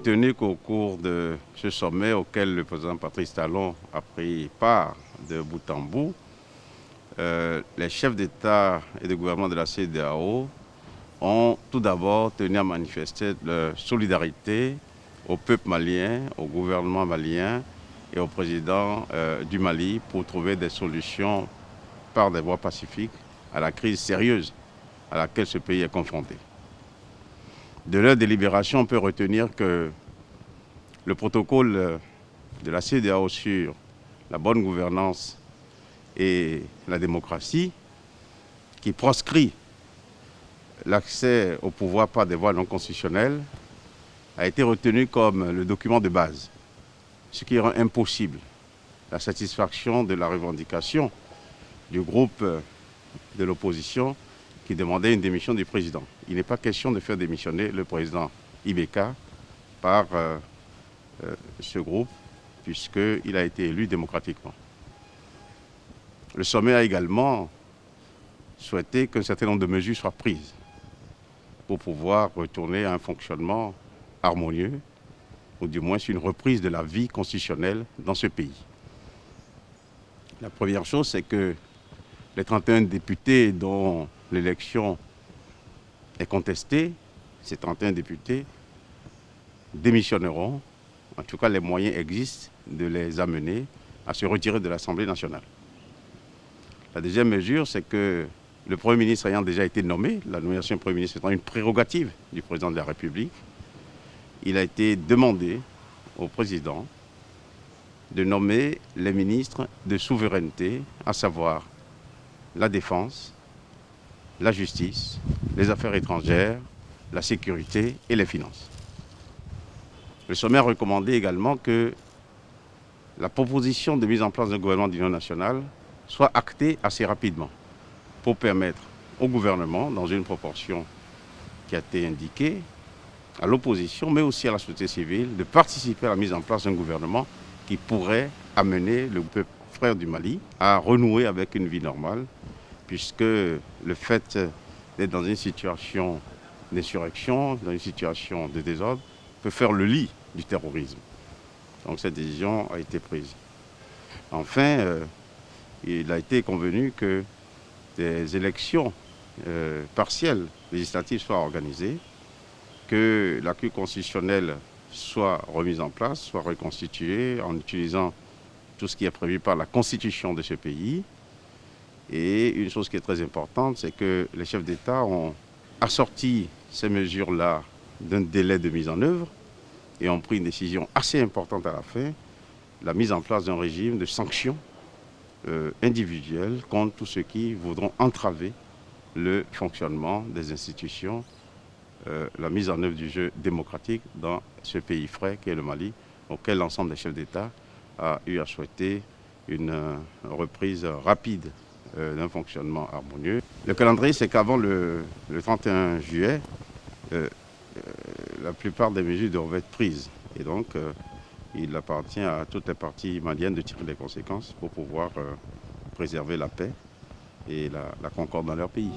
retenu qu'au cours de ce sommet auquel le président Patrice Talon a pris part de bout en bout, les chefs d'État et de gouvernement de la CEDEAO ont tout d'abord tenu à manifester leur solidarité au peuple malien, au gouvernement malien et au président du Mali pour trouver des solutions par des voies pacifiques à la crise sérieuse à laquelle ce pays est confronté. De leur délibération, on peut retenir que le protocole de la CEDEAO sur la bonne gouvernance et la démocratie, qui proscrit l'accès au pouvoir par des voies non constitutionnelles, a été retenu comme le document de base, ce qui rend impossible la satisfaction de la revendication du groupe de l'opposition qui demandait une démission du président. Il n'est pas question de faire démissionner le président Ibeka par ce groupe, puisqu'il a été élu démocratiquement. Le sommet a également souhaité qu'un certain nombre de mesures soient prises pour pouvoir retourner à un fonctionnement harmonieux, ou du moins une reprise de la vie constitutionnelle dans ce pays. La première chose, c'est que les 31 députés dont l'élection est contestée, ces 31 députés démissionneront. En tout cas, les moyens existent de les amener à se retirer de l'Assemblée nationale. La deuxième mesure, c'est que le Premier ministre ayant déjà été nommé, la nomination du Premier ministre étant une prérogative du Président de la République, il a été demandé au Président de nommer les ministres de souveraineté, à savoir la défense, la justice, les affaires étrangères, la sécurité et les finances. Le sommet a recommandé également que la proposition de mise en place d'un gouvernement d'union nationale soit actée assez rapidement pour permettre au gouvernement, dans une proportion qui a été indiquée, à l'opposition, mais aussi à la société civile, de participer à la mise en place d'un gouvernement qui pourrait amener le peuple frère du Mali à renouer avec une vie normale, puisque le fait d'être dans une situation d'insurrection, dans une situation de désordre, peut faire le lit du terrorisme. Donc cette décision a été prise. Enfin, il a été convenu que des élections partielles législatives soient organisées, que la Cour constitutionnelle soit remise en place, soit reconstituée en utilisant tout ce qui est prévu par la constitution de ce pays. Et une chose qui est très importante, c'est que les chefs d'État ont assorti ces mesures-là d'un délai de mise en œuvre et ont pris une décision assez importante à la fin, la mise en place d'un régime de sanctions individuelles contre tous ceux qui voudront entraver le fonctionnement des institutions, la mise en œuvre du jeu démocratique dans ce pays frère qui est le Mali, auquel l'ensemble des chefs d'État a eu à souhaiter une reprise rapide d'un fonctionnement harmonieux. Le calendrier, c'est qu'avant le 31 juillet, la plupart des mesures doivent être prises. Et donc, il appartient à toutes les parties maliennes de tirer les conséquences pour pouvoir préserver la paix et la concorde dans leur pays.